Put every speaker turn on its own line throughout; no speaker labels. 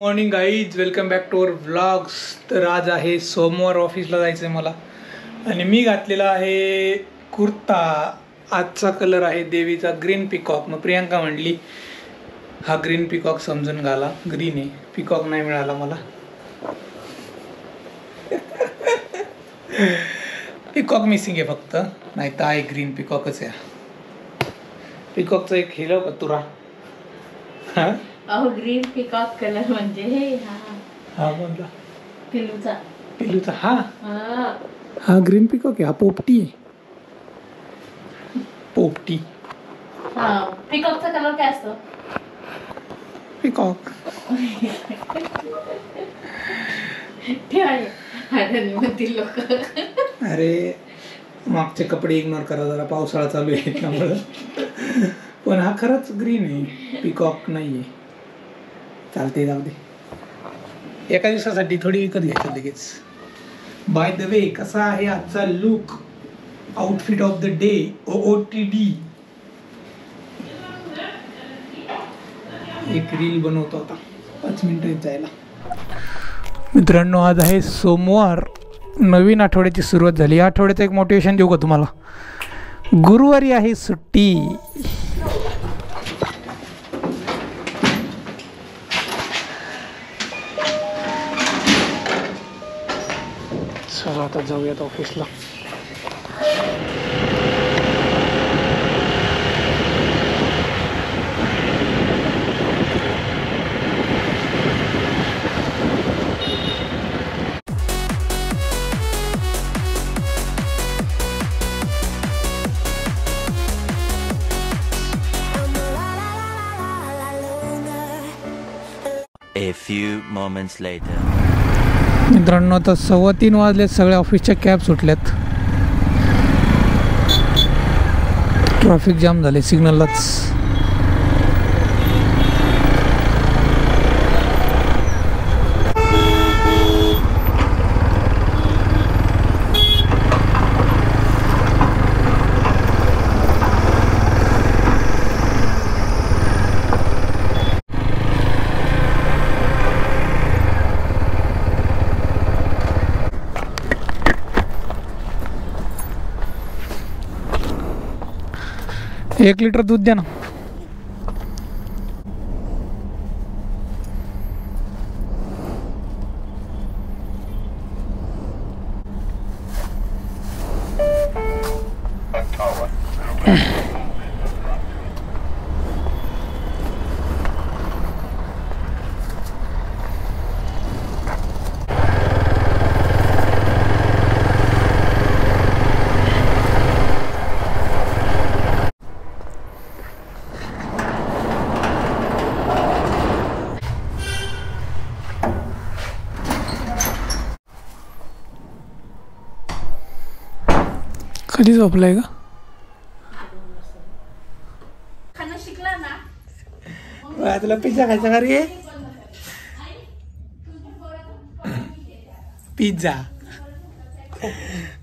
Morning guys, welcome back to our vlogs. तर आज आहे सोमवार, ऑफिसला जायचं आहे मला आणि मी घातलेला आहे कुर्ता. आजचा कलर आहे देवीचा ग्रीन पिकॉक. मग प्रियांका म्हणली हा ग्रीन पिकॉक समजून घाला, ग्रीन आहे, पिकॉक नाही मिळाला मला. पिकॉक मिसिंग आहे फक्त, नाही तर आहे ग्रीन पिकॉकच आहे. पिकॉकचा एक हिरो का तुरा. हां
अहो ग्रीन पिकॉक कलर म्हणजे हे
हा बोलला
पिलूचा
पिलूचा. हा हा ग्रीन पिकॉक आहे. हा पोपटी आहे, पोपटी.
पिकॉकचा कलर काय असतो?
पिकॉक.
लोक
अरे मागचे कपडे इग्नोर करा जरा, पावसाळा चालू आहे त्यामुळं. पण हा खरंच ग्रीन आहे, पिकॉक नाही आहे. चालते, जाऊ दे. एका दिवसासाठी थोडी विकत घ्यायचं लगेच. बाय द वे, कसा आहे आजचा look, outfit of the day, OOTD. एक रील बनवतो आता 5 मिनिटं जायला. मित्रांनो, आज आहे सोमवार, नवीन आठवड्याची सुरुवात झाली. या आठवड्याचं एक मोटिवेशन देऊ का तुम्हाला? गुरुवारी आहे सुट्टी. चला आता जाऊयात ऑफिसला.
A few moments later.
मित्रांनो, आता 3:15 वाजलेत. सगळ्या ऑफिसच्या कॅब सुटल्यात. ट्रॅफिक जाम झाले सिग्नललाच. एक लिटर दूध द्या ना. कधी झोपलाय का?
खाणं शिकला ना.
तुला पिझ्झा खायचा का रे? पिझ्झा.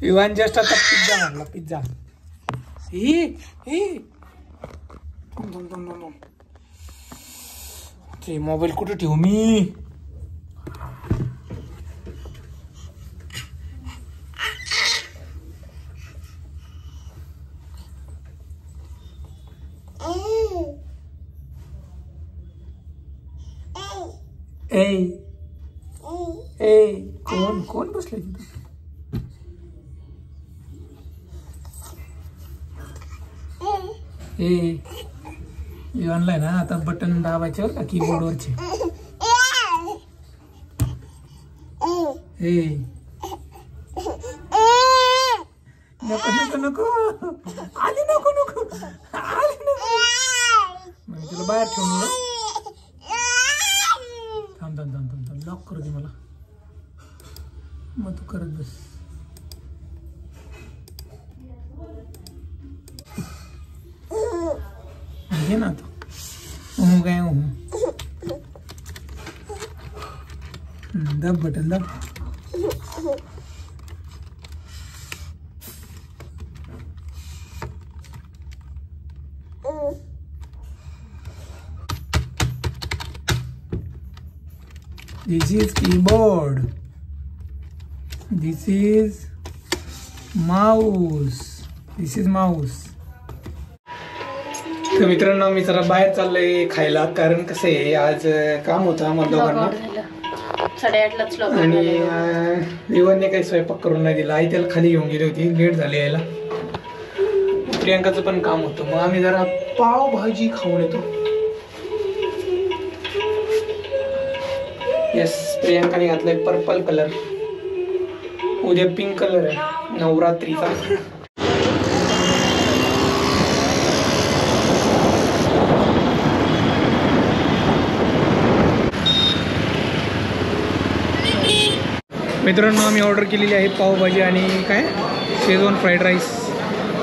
विवान जस्ट आता पिझ्झा म्हणला. पिझ्झा. ते मोबाईल कुठे ठेवू मी? कोण बसले तिथे? मी ऑनलाईन ना, आता बटन दाबायचे बरं का कीबोर्डवरचे. नको नको आली, नको नको आली, नको. मग तुला बाहेर ठेवून थांब थांब थांब थांब थांब, लॉक करू दे मला, मग तू करत बस. घे ना आता. काय दाब बटन दाब. This is keyboard, this is mouse, this is mouse. तर मित्रांनो मी जरा बाहेर चाललोय खायला, कारण कसं आहे आज काम होतं आम्हाला दोघांना
8:30लाच
आणि इवनने काही स्वयंपाक करून नाही दिला. आई त्याला खाली घेऊन गेली होती, लेट झाली यायला. प्रियांकाचं पण काम होतं, मग आम्ही जरा पावभाजी खाऊन येतो. येस, प्रियांकाने घातलाय पर्पल कलर, उद्या पिंक कलर आहे नवरात्रीचा. मित्रांनो आम्ही ऑर्डर केलेली आहे पावभाजी आणि काय शेजवान फ्राईड राईस.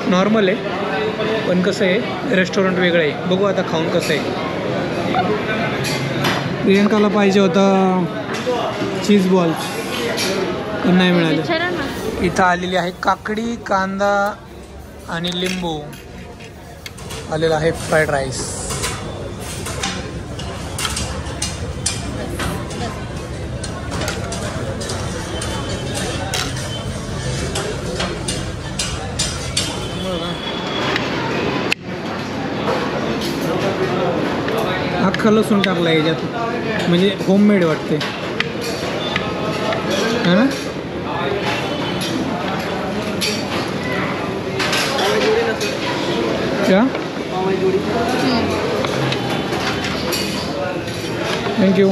नॉर्मल आहे पण कसं आहे रेस्टॉरंट वेगळं आहे. बघू आता खाऊन कसं आहे. प्रियंकाला पाहिजे होता चीज बॉल्स पण नाही मिळालं. इथं आलेली आहे काकडी, कांदा आणि लिंबू आलेला आहे फ्राईड राईस. अख्खा लसूण टाकला याच्यात, म्हणजे होममेड वाटते है ना. क्या थँक्यू.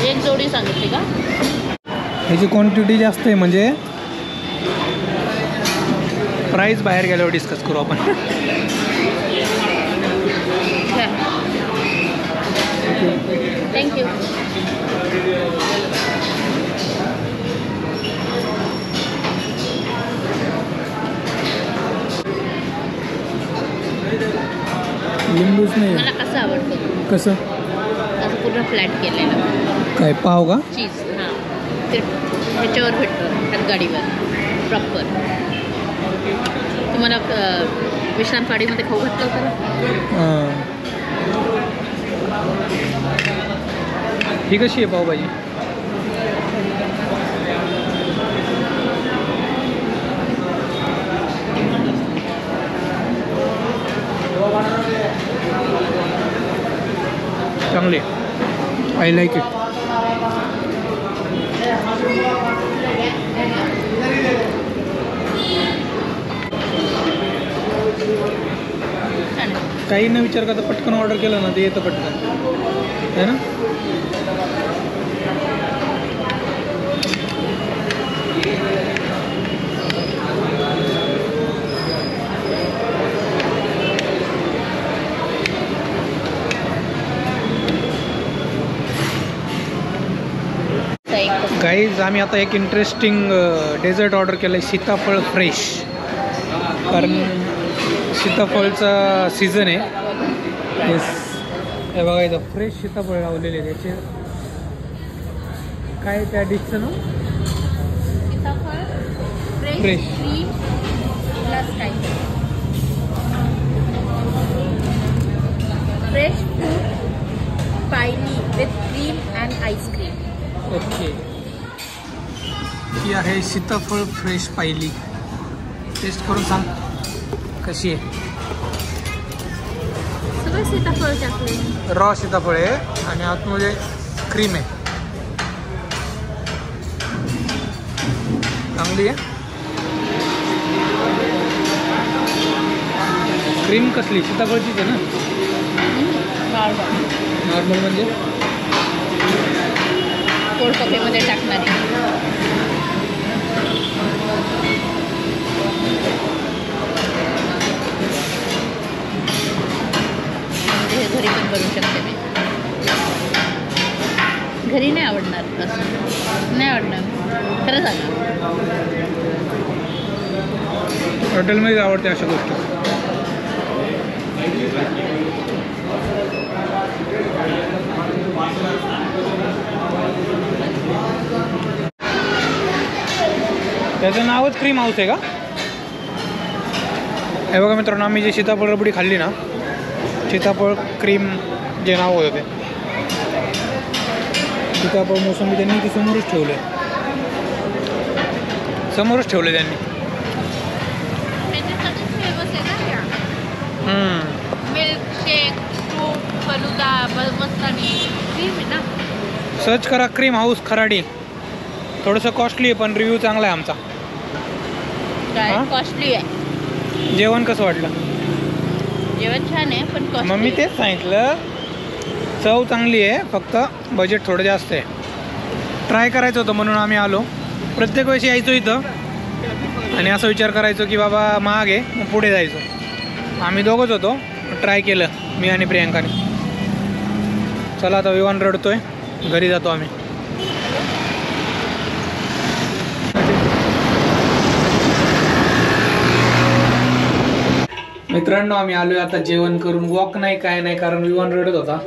एक जोडी सांगितली का?
ह्याची क्वांटिटी जास्त आहे, म्हणजे प्राईस बाहेर गेल्यावर डिस्कस करू आपण.
थँक्यू.
लिंबूच नाही.
मला कसं आवडतं,
कसं
असं पूर्ण फ्लॅट केलेलं
काय पाव का?
चीज. हां, ते ह्याच्यावर भेटतं गाडीवर प्रॉपर. तुम्हाला विश्रांत वाडीमध्ये खाऊ घातलं होतं ना.
हां, ही कशी आहे पावभाजी? चांगली, आय लाईक इट. काही न विचार करता पटकन ऑर्डर केलं ना ते येतं पटकन है ना. गाईज आम्ही आता एक इंटरेस्टिंग डेझर्ट ऑर्डर केलं आहे, सीताफळ फ्रेश. कारण सीताफळचा सीझन आहे. येस, हे बघा इथं फ्रेश सीताफळ लावलेले आहे. त्याचे काय त्या डिशचं नाव? फ्रेश
फ्रेश फ्रूट पायली with cream and ice cream.
Okay, ही आहे सीताफळ फ्रेश पायली. टेस्ट करून सांग कशी आहे.
सगळं सीताफळ टाकले,
रॉ सीताफळ आहे आणि आतमध्ये क्रीम आहे. चांगली आहे. क्रीम कसली? सीताफळचीच आहे ना. नॉर्मल म्हणजे
कोल्ड कॉफीमध्ये टाकणारी. हे घरी पण बनवू शकते मी. घरी नाही आवडणार, असं नाही आवडणार खरं सांगा.
हॉटेलमध्ये आवडते अशा गोष्टी. त्याचं नावच क्रीम हाऊस आहे का? हे बघा मित्रांनो, आम्ही जे सीताफळ रबडी खाल्ली ना, सीताफळ क्रीम जे नाव होतं ते सीताफळ मोसंबी त्यांनी ती समोरच ठेवलं त्यांनी.
फेमस आहे ना मिल्कशेक, फ्रूट, फलुदा, मस्तानी क्रीम आहे ना.
सर्च करा क्रीम हाऊस खराडी. थोडंसं कॉस्टली आहे पण रिव्ह्यू चांगला आहे आमचा.
काय
हा?
कॉस्टली आहे.
जेवण कसं वाटलं?
जेवण छान आहे पण
मग मी
कॉस्टली.
तेच सांगितलं, चव चांगली आहे, फक्त बजेट थोडं जास्त आहे. ट्राय करायचं होतं म्हणून आम्ही आलो. प्रत्येक वेळेस यायचो इथं आणि असं विचार करायचो की बाबा महाग आहे, मग पुढे जायचो. आम्ही दोघंच होतो, ट्राय केलं मी आणि प्रियांकाने. चला आता विवान रडतोय, घरी जातो आम्ही. मित्रांनो आम्ही आलोय आता जेवण करून. वॉक नाही काय नाही, कारण विवान रडत होता.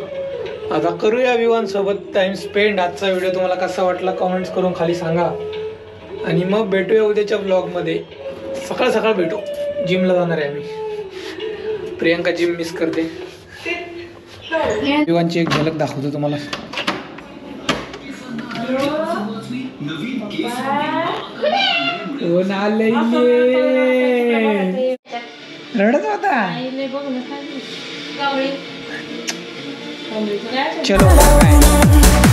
आता करूया विवानसोबत टाइम स्पेंड. आजचा व्हिडिओ तुम्हाला कसा वाटला कमेंट्स करून खाली सांगा. आणि मग भेटूया उद्याच्या ब्लॉगमध्ये. सकाळ सकाळ भेटू. जिमला जाणार आहे आम्ही. प्रियांका जिम मिस करते. विवानची एक झलक दाखवतो तुम्हाला. रडत होता. चलो बाय.